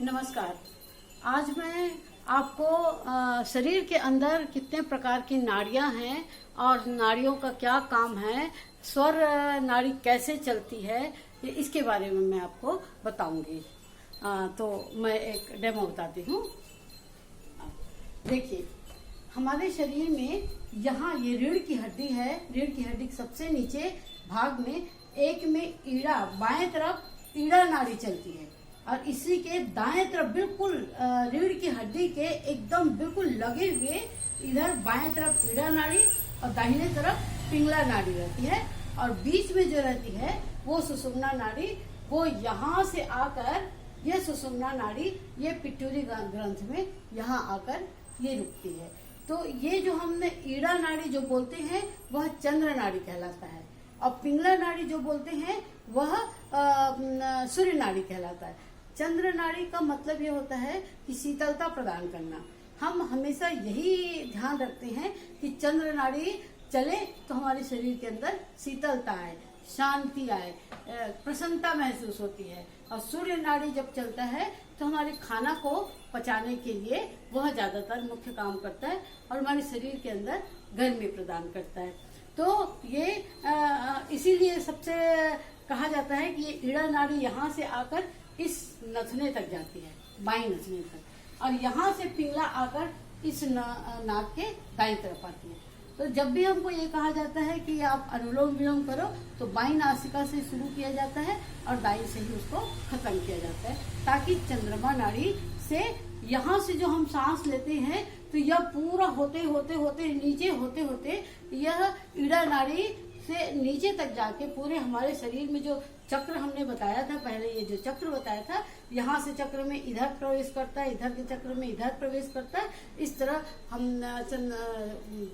नमस्कार। आज मैं आपको शरीर के अंदर कितने प्रकार की नाड़ियां हैं और नाड़ियों का क्या काम है, स्वर नाड़ी कैसे चलती है, इसके बारे में मैं आपको बताऊंगी। तो मैं एक डेमो बताती हूँ। देखिए, हमारे शरीर में यहाँ ये रीढ़ की हड्डी है। रीढ़ की हड्डी के सबसे नीचे भाग में एक में ईड़ा, बाएं तरफ ईड़ा नाड़ी चलती है और इसी के दाएं तरफ बिल्कुल रीढ़ की हड्डी के एकदम बिल्कुल लगे हुए इधर बाएं तरफ ईड़ा नाड़ी और दाहिने तरफ पिंगला नाड़ी रहती है और बीच में जो रहती है वो सुषुम्ना नाड़ी। वो यहाँ से आकर ये सुषुम्ना नाड़ी ये पिट्यूरी ग्रंथ में यहाँ आकर ये रुकती है। तो ये जो हमने ईड़ा नाड़ी जो बोलते हैं वह चंद्र नाड़ी कहलाता है और पिंगला नाड़ी जो बोलते हैं वह सूर्य नाड़ी कहलाता है। चंद्र नाड़ी का मतलब ये होता है कि शीतलता प्रदान करना। हम हमेशा यही ध्यान रखते हैं कि चंद्र नाड़ी चले तो हमारे शरीर के अंदर शीतलता आए, शांति आए, प्रसन्नता महसूस होती है। और सूर्य नाड़ी जब चलता है तो हमारे खाना को पचाने के लिए वह ज्यादातर मुख्य काम करता है और हमारे शरीर के अंदर गर्मी प्रदान करता है। तो ये इसीलिए सबसे कहा जाता है कि ये ईड़ा नाड़ी यहाँ से आकर इस नथने तक जाती है, बाईं नथने तक, और यहाँ से पिंगला आकर इस नाक के दाईं तरफ आती है। तो जब भी हमको ये कहा जाता है कि आप अनुलोम विलोम करो तो बाईं नासिका से शुरू किया जाता है और दाईं से ही उसको खत्म किया जाता है, ताकि चंद्रमा नाड़ी से यहाँ से जो हम सांस लेते हैं तो यह पूरा होते होते होते नीचे होते होते यह ईड़ा नाड़ी से नीचे तक जाके पूरे हमारे शरीर में जो चक्र हमने बताया था पहले, ये जो चक्र बताया था, यहाँ से चक्र में इधर प्रवेश करता है, इधर के चक्र में इधर प्रवेश करता है। इस तरह हम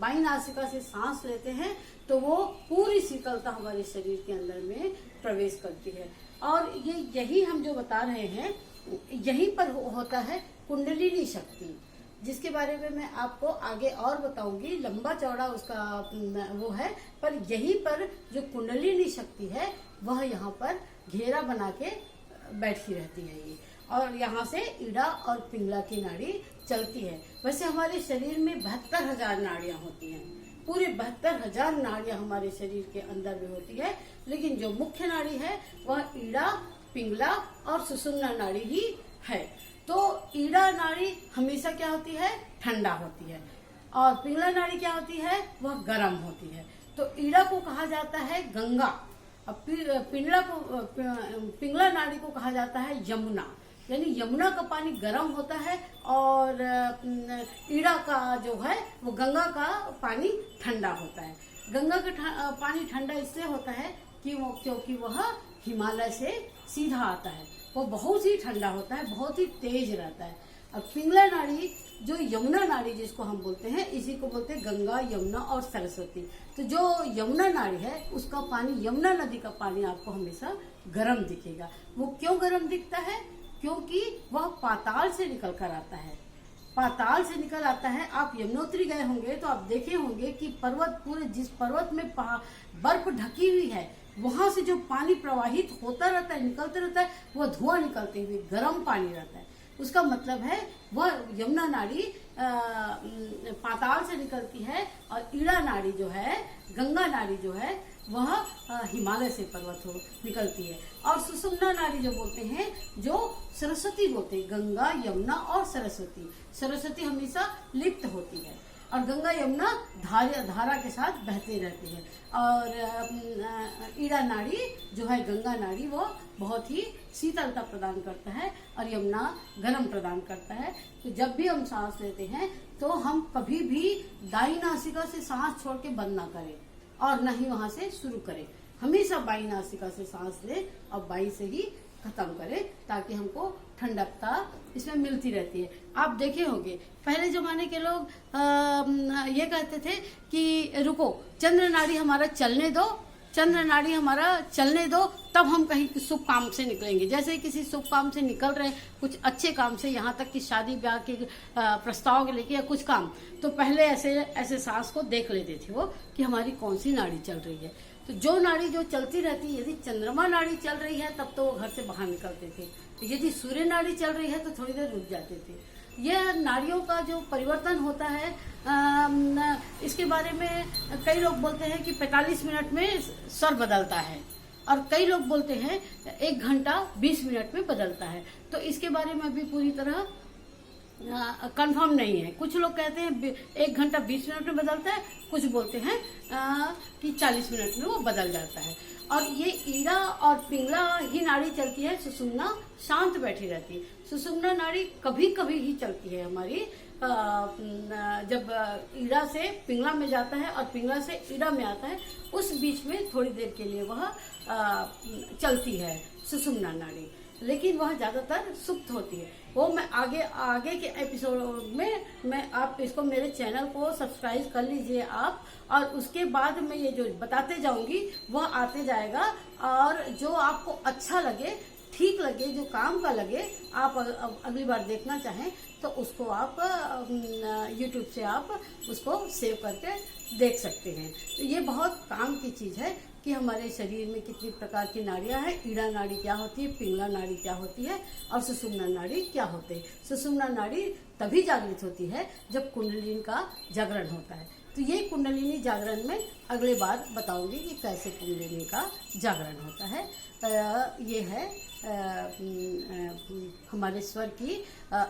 बाईं नासिका से सांस लेते हैं तो वो पूरी शीतलता हमारे शरीर के अंदर में प्रवेश करती है। और ये यही हम जो बता रहे हैं यहीं पर होता है कुंडलिनी शक्ति, जिसके बारे में मैं आपको आगे और बताऊंगी। लंबा चौड़ा उसका वो है, पर यहीं पर जो कुंडलिनी शक्ति है वह यहाँ पर घेरा बना के बैठी रहती है ये, और यहाँ से ईड़ा और पिंगला की नाड़ी चलती है। वैसे हमारे शरीर में 72,000 नाड़ियां होती हैं, पूरे 72,000 नाड़ियां हमारे शरीर के अंदर में होती है, लेकिन जो मुख्य नाड़ी है वह ईड़ा, पिंगला और सुषुम्ना नाड़ी ही है। तो ईड़ा नाड़ी हमेशा क्या होती है, ठंडा होती है, और पिंगला नाड़ी क्या होती है, वह गर्म होती है। तो ईड़ा को कहा जाता है गंगा, और पिंगला नाड़ी को कहा जाता है यमुना। यानी यमुना का पानी गर्म होता है और ईड़ा का जो है वो गंगा का पानी ठंडा होता है। गंगा का पानी ठंडा इसलिए होता है कि क्योंकि वह हिमालय से सीधा आता है, वो बहुत ही ठंडा होता है, बहुत ही तेज रहता है। अब पिंगला नाड़ी जो यमुना नाड़ी जिसको हम बोलते हैं, इसी को बोलते हैं गंगा, यमुना और सरस्वती। तो जो यमुना नाड़ी है उसका पानी, यमुना नदी का पानी आपको हमेशा गर्म दिखेगा। वो क्यों गर्म दिखता है? क्योंकि वह पाताल से निकल कर आता है, पाताल से निकल आता है। आप यमुनोत्री गए होंगे तो आप देखे होंगे कि पर्वत, पूरे जिस पर्वत में बर्फ ढकी हुई है वहां से जो पानी प्रवाहित होता रहता है, निकलता रहता है, वह धुआं निकलते हुए गर्म पानी रहता है। उसका मतलब है वह यमुना नाड़ी पाताल से निकलती है और ईड़ा नाड़ी जो है, गंगा नाड़ी जो है, वह हिमालय से पर्वत हो निकलती है। और सुषुम्ना नाड़ी जो बोलते हैं, जो सरस्वती बोलते हैं, गंगा, यमुना और सरस्वती। सरस्वती हमेशा लिप्त होती है और गंगा यमुना धारा के साथ बहते रहती है। और ईड़ा नाड़ी जो है, गंगा नाड़ी, वो बहुत ही शीतलता प्रदान करता है और यमुना गर्म प्रदान करता है। तो जब भी हम सांस लेते हैं तो हम कभी भी दाईं नासिका से सांस छोड़ के बंद ना करें और न ही वहां से शुरू करें। हमेशा बाईं नासिका से सांस लें और बाईं से ही खत्म करें, ताकि हमको ठंडकता इसमें मिलती रहती है। आप देखे होंगे पहले जमाने के लोग ये कहते थे कि रुको, चंद्र नाड़ी हमारा चलने दो, चंद्र नाड़ी हमारा चलने दो, तब हम कहीं शुभ काम से निकलेंगे। जैसे किसी शुभ काम से निकल रहे हैं, कुछ अच्छे काम से, यहाँ तक कि शादी ब्याह के प्रस्ताव के लेके या कुछ काम, तो पहले ऐसे सांस को देख लेते थे वो कि हमारी कौन सी नाड़ी चल रही है। तो जो नाड़ी जो चलती रहती है, यदि चंद्रमा नाड़ी चल रही है तब तो वो घर से बाहर निकलते थे, यदि सूर्य नाड़ी चल रही है तो थोड़ी देर रुक जाते थे। यह नाड़ियों का जो परिवर्तन होता है, इसके बारे में कई लोग बोलते हैं कि 45 मिनट में स्वर बदलता है, और कई लोग बोलते हैं 1 घंटा 20 मिनट में बदलता है। तो इसके बारे में भी पूरी तरह कंफर्म नहीं है। कुछ लोग कहते हैं 1 घंटा 20 मिनट में बदलता है, कुछ बोलते हैं कि 40 मिनट में वो बदल जाता है। और ये ईड़ा और पिंगला ही नाड़ी चलती है, सुषुम्ना शांत बैठी रहती है। सुषुम्ना नाड़ी कभी कभी ही चलती है हमारी, जब ईड़ा से पिंगला में जाता है और पिंगला से ईड़ा में आता है, उस बीच में थोड़ी देर के लिए वह चलती है सुषुम्ना नाड़ी, लेकिन वह ज्यादातर सुप्त होती है। वो मैं आगे के एपिसोड में मैं आप इसको मेरे चैनल को सब्सक्राइब कर लीजिए आप, और उसके बाद मैं ये जो बताते जाऊंगी वह आते जाएगा, और जो आपको अच्छा लगे, ठीक लगे, जो काम का लगे, आप अगली बार देखना चाहें तो उसको आप YouTube से आप उसको सेव करके देख सकते हैं। तो ये बहुत काम की चीज़ है कि हमारे शरीर में कितनी प्रकार की नाड़ियां हैं। ईड़ा नाड़ी क्या होती है, पिंगला नाड़ी क्या होती है, और सुषुम्ना नाड़ी क्या होते हैं। सुषुम्ना नाड़ी तभी जागृत होती है जब कुंडलिनी का जागरण होता है। तो ये कुंडलिनी जागरण में अगले बार बताऊंगी कि कैसे कुंडलिनी का जागरण होता है। ये है हमारे स्वर की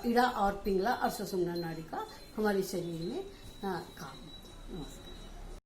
ईड़ा और पिंगला और सुषुम्ना नाड़ी का हमारे शरीर में काम।